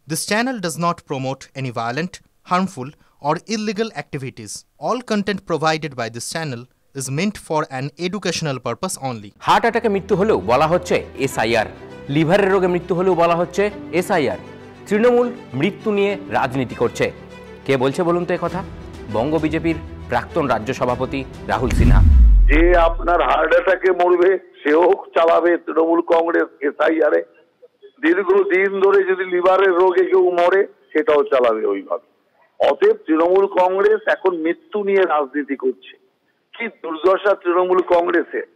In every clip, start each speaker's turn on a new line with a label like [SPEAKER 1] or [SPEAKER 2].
[SPEAKER 1] This channel does not promote any violent, harmful, or illegal activities. All content provided by this channel is meant for an educational purpose only.
[SPEAKER 2] Heart অ্যাটাকে মৃত্যু হলেও বলা হচ্ছে SIR, লিভারের রোগে মৃত্যু হলেও বলা হচ্ছে এসআইআর। তৃণমূল মৃত্যু নিয়ে রাজনীতি করছে। কে বলছে বলুন তো কথা? বঙ্গ বিজেপির প্রাক্তন রাজ্য সভাপতি রাহুল সিনহা।
[SPEAKER 3] যে আপনার হার্ট অ্যাটাকে মরবে সেও চালাবে তৃণমূল কংগ্রেস এসআইআরে। দীর্ঘদিন ধরে যদি লিভারের রোগে কেউ মরে সেটাও চালাবে ওইভাবে। অতএব তৃণমূল কংগ্রেস এখন মৃত্যু নিয়ে রাজনীতি করছে। কি দুর্দশা তৃণমূল কংগ্রেসের,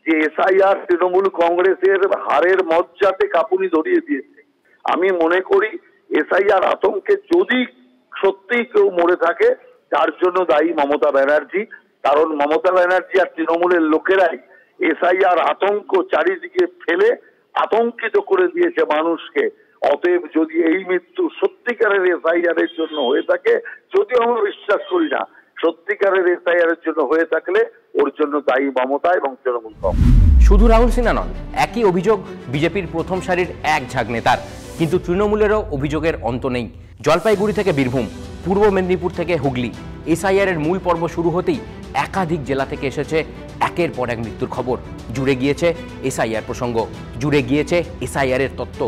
[SPEAKER 3] যে এসআইআর তৃণমূল কংগ্রেসের হারের মজ্জাতে কাঁপুনি ধরিয়ে দিয়েছে। আমি মনে করি এসআইআর আতঙ্কে যদি সত্যিই কেউ মরে থাকে তার জন্য দায়ী মমতা ব্যানার্জি। কারণ মমতা ব্যানার্জি আর তৃণমূলের লোকেরাই এসআইআর আতঙ্ক চারিদিকে ফেলে আতঙ্কিত করে দিয়েছে মানুষকে। অতএব যদি এই মৃত্যু সত্যিকারের এসআইআর এর জন্য হয়ে থাকে, যদিও আমরা বিশ্বাস করি না, সত্যিকারের এসআইআর এর জন্য হয়ে থাকলে ওর জন্য দায়ী মমতা এবং তৃণমূল কংগ্রেস।
[SPEAKER 2] শুধু রাহুল সিনহা নন, একই অভিযোগ বিজেপির প্রথম সারির এক ঝাঁক নেতার। কিন্তু তৃণমূলেরও অভিযোগের অন্ত নেই। জলপাইগুড়ি থেকে বীরভূম, পূর্ব মেদিনীপুর থেকে হুগলি, এসআইআর এর মূল পর্ব শুরু হতেই একাধিক জেলা থেকে এসেছে একের পর এক মৃত্যুর খবর। জুড়ে গিয়েছে এসআইআর প্রসঙ্গ, জুড়ে গিয়েছে এসআইআর এর তত্ত্ব,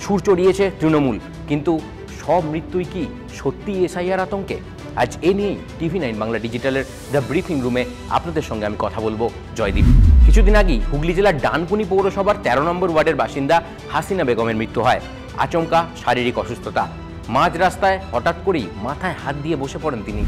[SPEAKER 2] সুর চড়িয়েছে তৃণমূল। কিন্তু সব মৃত্যুই কি সত্যি এসআইআর আতঙ্কে? আজ এ নিয়েই TV9 বাংলা ডিজিটালের দ্য ব্রিফিং রুমে আপনাদের সঙ্গে আমি কথা বলবো জয়দীপ। কিছুদিন আগেই হুগলি জেলার ডানকুনি পৌরসভার 13 নম্বর ওয়ার্ডের বাসিন্দা হাসিনা বেগমের মৃত্যু হয়। আচমকা শারীরিক অসুস্থতা, মাঝ রাস্তায় হঠাৎ করেই মাথায় হাত দিয়ে বসে পড়েন তিনি।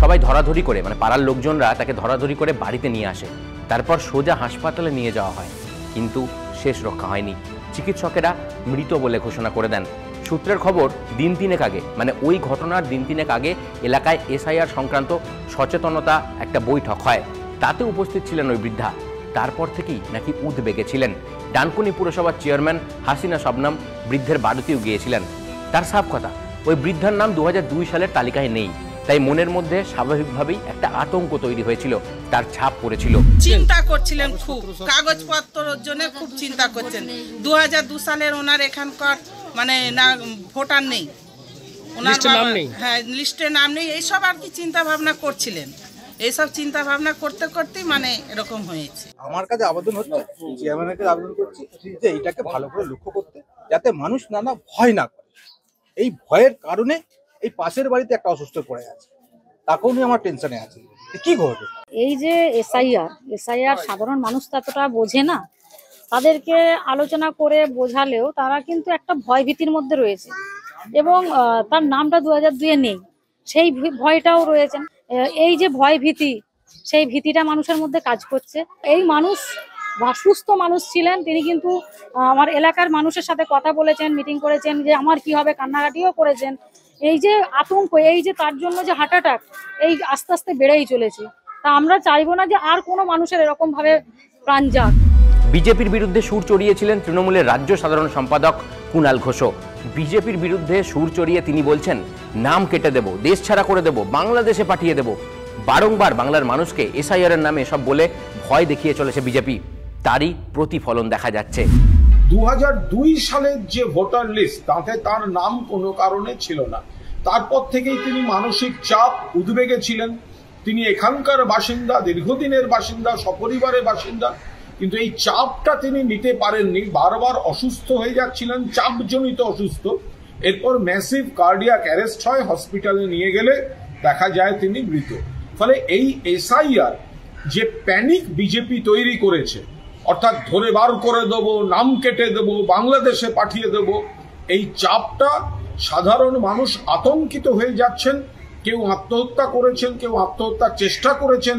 [SPEAKER 2] সবাই ধরাধরি করে, পাড়ার লোকজনরা তাকে ধরাধরি করে বাড়িতে নিয়ে আসে। তারপর সোজা হাসপাতালে নিয়ে যাওয়া হয়, কিন্তু শেষ রক্ষা হয়নি। চিকিৎসকেরা মৃত বলে ঘোষণা করে দেন। সূত্রের খবর, দিন তিনেক আগে, ওই ঘটনার দিন তিনেক আগে এলাকায় এসআইআর সংক্রান্ত সচেতনতা একটা বৈঠক হয়। তাতে উপস্থিত ছিলেন ওই বৃদ্ধা। তারপর থেকেই নাকি উদ্বেগে ছিলেন। ডানকুনি পুরসভার চেয়ারম্যান হাসিনা শবনম বৃদ্ধের বাড়িতেও গিয়েছিলেন। তার সাফ কথা, ওই বৃদ্ধার নাম 2002 সালের তালিকায় নেই। তাই মনের মধ্যে স্বাভাবিকভাবেই একটা আতঙ্ক তৈরি হয়েছিল, তার ছাপ পড়েছিল।
[SPEAKER 4] চিন্তা করছিলেন খুব, কাগজপত্রের জন্য খুব চিন্তা করছেন। 2002 সালের ওনার এখানকার না ভোটার নেই, ওনার নাম নেই, হ্যাঁ লিস্টে নাম নেই, এইসব আর কি চিন্তা ভাবনা করছিলেন। এইসব চিন্তা ভাবনা করতে করতেই এরকম হয়েছে।
[SPEAKER 5] আমার কাছে আবেদন হচ্ছে, চেয়ারম্যানের কাছে আবেদন করছি যে এইটাকে ভালো করে লক্ষ্য করতে, যাতে মানুষ নানা ভয় না করে। এই ভয়ের কারণে এই পাশের বাড়িতে একটা অসুস্থ পড়ে আছে, তাকেও নিয়ে আমার টেনশনে আছে কি করবে।
[SPEAKER 6] এই যে এসআইআর সাধারণ মানুষ ততটা বোঝে না, তাদেরকে আলোচনা করে বোঝালেও তারা কিন্তু একটা ভয় ভীতির মধ্যে রয়েছে এবং তার নামটা 2002-এ নেই, সেই ভয়টাও রয়েছেন। এই যে ভয় ভীতি, সেই ভীতিটা মানুষের মধ্যে কাজ করছে। এই মানুষ সুস্থ মানুষ ছিলেন, তিনি কিন্তু আমার এলাকার মানুষের সাথে কথা বলেছেন, মিটিং করেছেন যে আমার কি হবে, কান্নাকাটিও করেছেন। এই যে আতঙ্ক, এই যে তার জন্য যে হার্ট অ্যাটাক, এই আস্তে আস্তে বেড়েই চলেছে। তা আমরা চাইবো না যে আর কোনো মানুষের এরকম ভাবে প্রাণ যাক।
[SPEAKER 2] বিজেপির বিরুদ্ধে সুর চড়িয়েছিলেন তৃণমূলের রাজ্য সাধারণ সম্পাদক কুণাল ঘোষও। বিজেপির বিরুদ্ধে সুর চড়িয়ে তিনি বলছেন, নাম কেটে দেব, দেশ ছাড়া করে দেব, বাংলাদেশে পাঠিয়ে দেব। বারংবার বাংলার মানুষকে এসআইআর এর নামে সব বলে ভয় দেখিয়ে চলেছে বিজেপি। তারই প্রতিফলন দেখা যাচ্ছে।
[SPEAKER 7] 2002 সালের যে ভোটার লিস্ট, তাতে তার নাম কোনো কারণে ছিল না। তারপর থেকেই তিনি মানসিক চাপ, উদ্বেগে ছিলেন। তিনি এখানকার বাসিন্দা, দীর্ঘদিনের বাসিন্দা, সপরিবারের বাসিন্দা, কিন্তু এই চাপটা তিনি নিতে পারেননি। বারবার অসুস্থ হয়ে যাচ্ছিলেন, চাপজনিত অসুস্থ। এরপর ম্যাসিভ কার্ডিয়াক অ্যারেস্ট হয়, হসপিটালে নিয়ে গেলে দেখা যায় তিনি মৃত। ফলে এই এসআইআর যে প্যানিক বিজেপি তৈরি করেছে, অর্থাৎ ধরে বার করে দেব, নাম কেটে দেব, বাংলাদেশে পাঠিয়ে দেব, এই চাপটা সাধারণ মানুষ আতঙ্কিত হয়ে যাচ্ছেন। কেউ আত্মহত্যা করেছেন, কেউ আত্মহত্যার চেষ্টা করেছেন,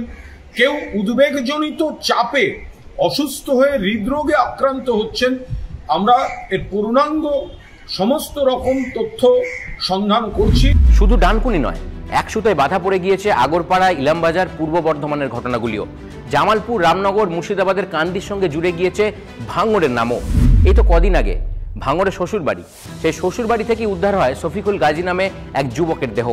[SPEAKER 7] কেউ উদ্বেগজনিত চাপে অসুস্থ হয়ে হৃদরোগে আক্রান্ত হচ্ছেন। আমরা এর পূর্ণাঙ্গ সমস্ত রকম তথ্য সন্ধান করছি।
[SPEAKER 2] শুধু ডানকুনি নয়, এক সুতোয় বাধা পড়ে গিয়েছে আগরপাড়া, ইলামবাজার, পূর্ব বর্ধমানের ঘটনাগুলিও। জামালপুর, রামনগর, মুর্শিদাবাদের কান্দির সঙ্গে জুড়ে গিয়েছে ভাঙড়ের নামও। এই তো কদিন আগে ভাঙড়ের শ্বশুরবাড়ি, সেই শ্বশুরবাড়ি থেকে উদ্ধার হয় শফিকুল গাজী নামে এক যুবকের দেহ।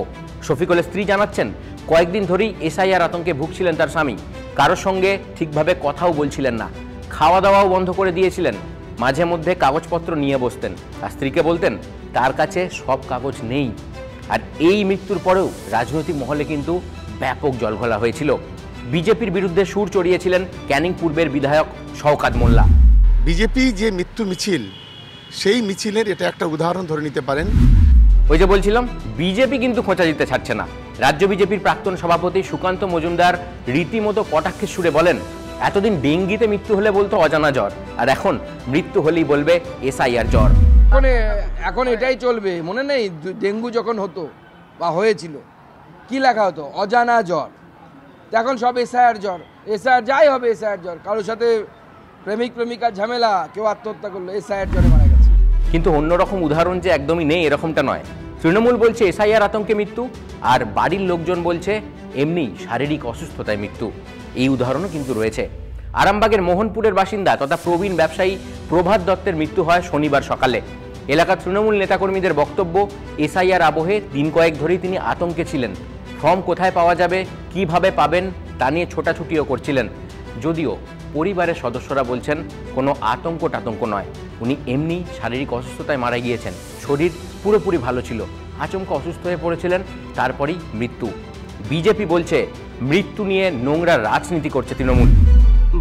[SPEAKER 2] শফিকুলের স্ত্রী জানাচ্ছেন, কয়েকদিন ধরেই এসআইআর আতঙ্কে ভুগছিলেন তার স্বামী। কারোর সঙ্গে ঠিকভাবে কথাও বলছিলেন না, খাওয়া দাওয়াও বন্ধ করে দিয়েছিলেন। মাঝে মধ্যে কাগজপত্র নিয়ে বসতেন আর স্ত্রীকে বলতেন, তার কাছে সব কাগজ নেই। আর এই মৃত্যুর পরেও রাজনৈতিক মহলে কিন্তু ব্যাপক জলঘোলা হয়েছিল। বিজেপির বিরুদ্ধে সুর চড়িয়েছিলেন ক্যানিং পূর্বের বিধায়ক শওকাত মোল্লা।
[SPEAKER 8] বিজেপি যে মৃত্যু মিছিল, সেই মিছিলের এটা একটা উদাহরণ ধরে নিতে পারেন।
[SPEAKER 2] ওই যে বলছিলাম, বিজেপি কিন্তু খোঁচা দিতে ছাড়ছে না। রাজ্য বিজেপির প্রাক্তন সভাপতি সুকান্ত মজুমদার রীতিমতো কটাক্ষের সুরে বলেন, এতদিন ডেঙ্গিতে মৃত্যু হলে বলতো অজানা জ্বর, আর এখন মৃত্যু হলেই বলবে এসআইআর জ্বর।
[SPEAKER 9] এখন এটাই চলবে। মনে নেই ডেঙ্গু যখন হতো বা হয়েছিল কি লেখা হতো, অজানা জ্বর। এখন সব এসআইআর জ্বর, এসআইআর যাই হবে এসআইআর জ্বর। কারোর সাথে প্রেমিক প্রেমিকার ঝামেলা, কেউ আত্মহত্যা করলো, এসআইআর জ্বরে মারা গেছে।
[SPEAKER 2] কিন্তু অন্যরকম উদাহরণ যে একদমই নেই এরকমটা নয়। তৃণমূল বলছে এসআইআর আতঙ্কে মৃত্যু, আর বাড়ির লোকজন বলছে এমনি শারীরিক অসুস্থতায় মৃত্যু। এই উদাহরণও কিন্তু রয়েছে। আরামবাগের মোহনপুরের বাসিন্দা তথা প্রবীণ ব্যবসায়ী প্রভাত দত্তের মৃত্যু হয় শনিবার সকালে। এলাকার তৃণমূল নেতাকর্মীদের বক্তব্য, এসআইআর আবহে দিন কয়েক ধরেই তিনি আতঙ্কে ছিলেন। ফর্ম কোথায় পাওয়া যাবে, কিভাবে পাবেন তা নিয়ে ছোটাছুটিও করছিলেন। যদিও পরিবারের সদস্যরা বলছেন কোনো আতঙ্ক টাতঙ্ক নয়, উনি এমনি শারীরিক অসুস্থতায় মারা গিয়েছেন। শরীর পুরোপুরি ভালো ছিল, আচমকা অসুস্থ হয়ে পড়েছিলেন, তারপরেই মৃত্যু। বিজেপি বলছে মৃত্যু নিয়ে নোংরা রাজনীতি করছে তৃণমূল।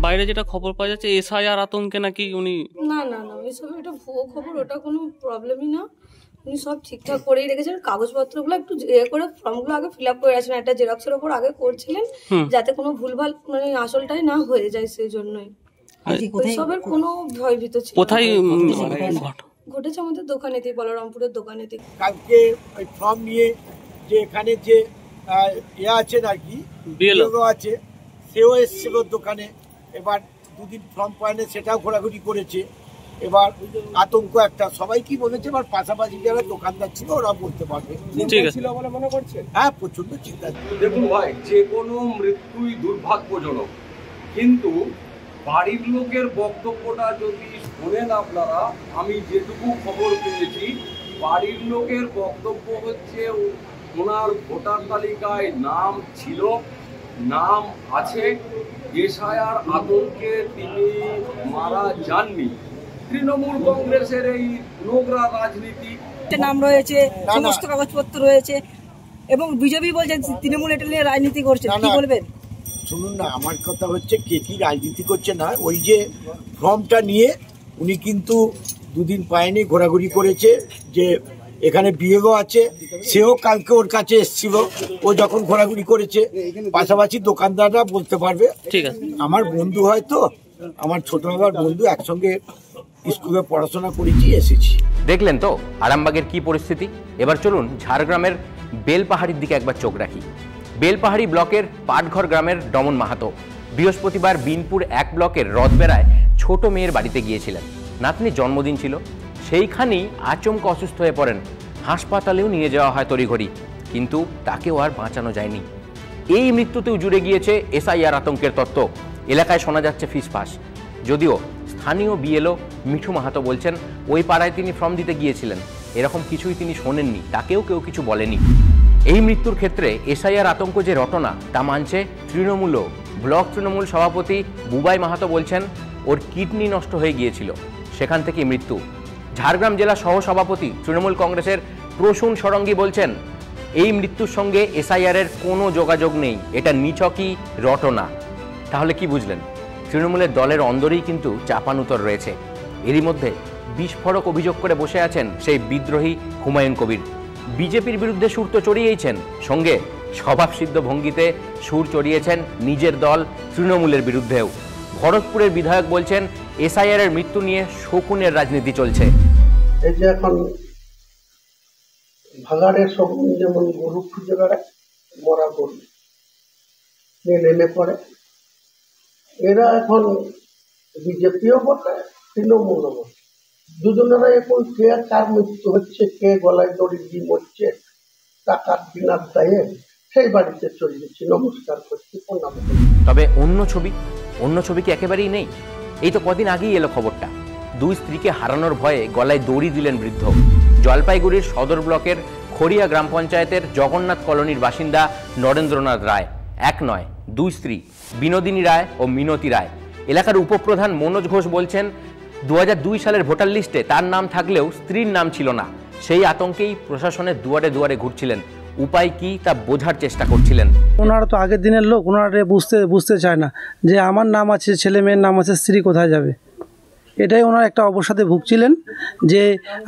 [SPEAKER 10] বাইরে যেটা খবর পাওয়া যাচ্ছে এসআইআর আতঙ্কে নাকি উনি।
[SPEAKER 11] না না না, এসব এটা ভুয়ো খবর, ওটা কোনো প্রবলেমই না। উনি সব ঠিকঠাক করেই রেখেছেন। কাগজপত্রগুলো একটু করে ফর্মগুলো আগে ফিল আপ করে রাখছেন, একটা জেরক্সের ওপর আগে করছিলেন, যাতে কোনো ভুলভাল মানে আসলটাই না হয়ে যায়, সেই জন্যই। এসবের কোনো ভয়ভীত ছিল।
[SPEAKER 10] কোথায়
[SPEAKER 11] ঘটেছে? আমাদের দোকানেতে, বলরামপুরের দোকানেতে।
[SPEAKER 12] কালকে ওই ফর্ম নিয়ে যে এখানে যে আছে নাকি বিএলও আছে, সেও এসেছিল দোকানে। এবার দুদিন ফর্ম পায়নি, সেটাও ঘোরাঘুরি করেছে। এবার আতঙ্ক একটা, সবাই কি বলেছে, এবার পাশাপাশি যারা দোকানদার ছিল ওরা বলতে পারবে। হ্যাঁ, প্রচন্ড চিন্তা।
[SPEAKER 13] দেখুন ভাই, যে কোনো মৃত্যুই দুর্ভাগ্যজনক, কিন্তু বাড়ির লোকের বক্তব্যটা যদি শোনেন আপনারা, আমি যেটুকু খবর পেয়েছি, বাড়ির লোকের বক্তব্য হচ্ছে ওনার ভোটার তালিকায় নাম ছিল, নাম আছে, এসআইআর আতঙ্কে তিনি মারা যাননি। তৃণমূল কংগ্রেসের এই নোংরা রাজনীতি,
[SPEAKER 11] নাম রয়েছে, সমস্ত কাগজপত্র রয়েছে, এবং বিজেপি বলছে তৃণমূল এটা নিয়ে রাজনীতি করছে। কি বলবেন?
[SPEAKER 12] শুনুন না, আমার কথা হচ্ছে কে কি রাজনীতি করছে না, ওই যে ফর্মটা নিয়ে উনি কিন্তু দুদিন পায়নি, ঘোরাঘুরি করেছে। যে এখানে বিএলও আছে, সেও কালকে ওর কাছে এসেছিল, ও যখন ঘোরাঘুরি করেছে। পাশাপাশি দোকানদাররা বলতে পারবে।
[SPEAKER 10] ঠিক আছে,
[SPEAKER 12] আমার বন্ধু হয়তো, আমার ছোট বাবার বন্ধু, একসঙ্গে স্কুলে পড়াশোনা করেছি, এসেছি।
[SPEAKER 2] দেখলেন তো আরামবাগের কি পরিস্থিতি। এবার চলুন ঝাড়গ্রামের বেলপাহাড়ির দিকে একবার চোখ রাখি। বেলপাহাড়ি ব্লকের পাটঘর গ্রামের ডমন মাহাতো বৃহস্পতিবার বিনপুর 1 ব্লকের রথবেড়ায় ছোট মেয়ের বাড়িতে গিয়েছিলেন। নাতনির জন্মদিন ছিল, সেইখানেই আচমকা অসুস্থ হয়ে পড়েন। হাসপাতালেও নিয়ে যাওয়া হয় তড়িঘড়ি, কিন্তু তাকেও আর বাঁচানো যায়নি। এই মৃত্যুতেও জুড়ে গিয়েছে এসআইআর আতঙ্কের তত্ত্ব। এলাকায় শোনা যাচ্ছে ফিসফাস। যদিও স্থানীয় বিএলও মিঠু মাহাতো বলছেন ওই পাড়ায় তিনি ফর্ম দিতে গিয়েছিলেন, এরকম কিছুই তিনি শোনেননি, তাকেও কেউ কিছু বলেনি। এই মৃত্যুর ক্ষেত্রে এসআইআর আতঙ্ক যে রটনা তা মানছে তৃণমূলও। ব্লক তৃণমূল সভাপতি বুবাই মাহাতো বলছেন ওর কিডনি নষ্ট হয়ে গিয়েছিল, সেখান থেকে মৃত্যু। ঝাড়গ্রাম জেলা সহ সভাপতি তৃণমূল কংগ্রেসের প্রসূন সরঙ্গী বলছেন এই মৃত্যুর সঙ্গে এসআইআরের কোনো যোগাযোগ নেই, এটা নিছকই রটনা। তাহলে কি বুঝলেন? তৃণমূলের দলের অন্দরেই কিন্তু চাপানুতর রয়েছে। এরই মধ্যে বিস্ফোরক অভিযোগ করে বসে আছেন সেই বিদ্রোহী হুমায়ুন কবির। বিজেপির বিরুদ্ধে সুর তো চড়িয়েছেন, সঙ্গে স্বভাবসিদ্ধ ভঙ্গিতে সুর চড়িয়েছেন নিজের দল তৃণমূলের বিরুদ্ধেও। ভরতপুরের বিধায়ক বলছেন এসআইআর এর মৃত্যু নিয়ে শকুনের রাজনীতি চলছে।
[SPEAKER 14] এই যে এখন ভাগাড়ের শকুন যেমন গরু খুঁজে বেড়ায়, মরা গরু নেমে পড়ে, এরা এখন বিজেপিও বটে, তৃণমূলও বটে। দুজনেরা এখন কে কার মৃত্যু হচ্ছে, কে গলায় দড়ি দিয়ে মরছে, টাকার বিনার দায়ে সেই বাড়িতে চলে যাচ্ছে, নমস্কার করছি, প্রণাম।
[SPEAKER 2] তবে অন্য ছবি কি একেবারেই নেই? এই তো কদিন আগেই এলো খবরটা, 2 স্ত্রীকে হারানোর ভয়ে গলায় দড়ি দিলেন বৃদ্ধ। জলপাইগুড়ির সদর ব্লকের খড়িয়া গ্রাম পঞ্চায়েতের জগন্নাথ কলোনির বাসিন্দা নরেন্দ্রনাথ রায়। 1 নয় 2 স্ত্রী, বিনোদিনী রায় ও মিনতি রায়। এলাকার উপপ্রধান মনোজ ঘোষ বলছেন 2002 সালের ভোটার লিস্টে তার নাম থাকলেও স্ত্রীর নাম ছিল না। সেই আতঙ্কেই প্রশাসনের দুয়ারে দুয়ারে ঘুরছিলেন। উপায় কি তা বোঝার চেষ্টা করছিলেন।
[SPEAKER 15] ওনারা তো আগের দিনের লোক, ওনারা বুঝতে চায় না যে আমার নাম আছে, ছেলে মেয়ের নাম আছে, স্ত্রী কোথায় যাবে। এটাই ওনার একটা অবসাদে ভুগছিলেন যে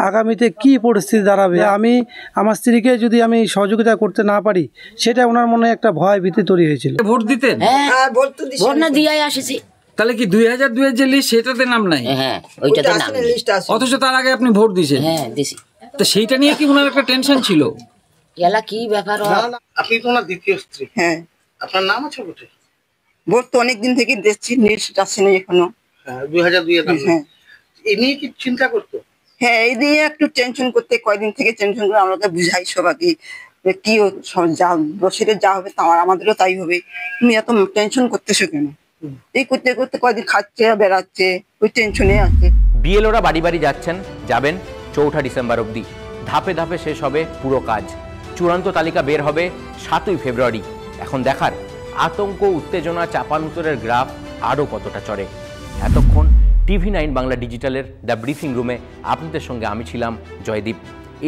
[SPEAKER 15] আগামীতে কি পরিস্থিতি দাঁড়াবে। আমি আমার স্ত্রীকে যদি আমি সহযোগিতা করতে না পারি, সেটা ওনার মনে একটা ভয় ভীতি তৈরি হয়েছিল।
[SPEAKER 16] ভোট দিতেন?
[SPEAKER 17] হ্যাঁ, ভোট না দিয়ে আসেছি।
[SPEAKER 16] তাহলে কি 2002 এর যে লিস্ট সেটাতে নাম নাই?
[SPEAKER 17] হ্যাঁ, ওইটাতে নাম নেই।
[SPEAKER 16] অথচ তার আগে আপনি ভোট দিয়েছেন?
[SPEAKER 17] হ্যাঁ, দিছি।
[SPEAKER 16] তো সেইটা নিয়ে কি ওনার একটা টেনশন ছিল?
[SPEAKER 17] এলা কি ব্যাপার?
[SPEAKER 18] আপনি তো ওনার দ্বিতীয় স্ত্রী।
[SPEAKER 17] হ্যাঁ।
[SPEAKER 18] আপনার নাম আছে ভোটে?
[SPEAKER 17] ভোট তো অনেকদিন থেকে দেখছি, লিস্ট আসছে না এখনো।
[SPEAKER 18] হ্যাঁ, 2002 এর নাম। হ্যাঁ, এই নিয়ে কি চিন্তা করতো?
[SPEAKER 17] হ্যাঁ, এই নিয়ে একটু টেনশন করতে, কয়দিন থেকে টেনশন করে আমরা তো বুঝাই সবাইকে কি যা বছরে যা হবে তা আমাদেরও তাই হবে, তুমি এত টেনশন করতেছো কেন? এই করতে করতে কয়দিন খাচ্ছে বেড়াচ্ছে, ওই টেনশনে আছে।
[SPEAKER 2] বিএলওরা বাড়ি বাড়ি যাচ্ছেন, যাবেন 4 ডিসেম্বর অবধি। ধাপে ধাপে শেষ হবে পুরো কাজ। চূড়ান্ত তালিকা বের হবে 7 ফেব্রুয়ারি। এখন দেখার আতঙ্ক, উত্তেজনা, চাপানুতরের গ্রাফ আরও কতটা চড়ে। এতক্ষণ TV9 বাংলা ডিজিটালের দ্য ব্রিফিং রুমে আপনাদের সঙ্গে আমি ছিলাম জয়দীপ।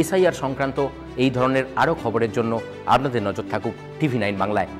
[SPEAKER 2] এসআইআর সংক্রান্ত এই ধরনের আরও খবরের জন্য আপনাদের নজর থাকুক TV9 বাংলায়।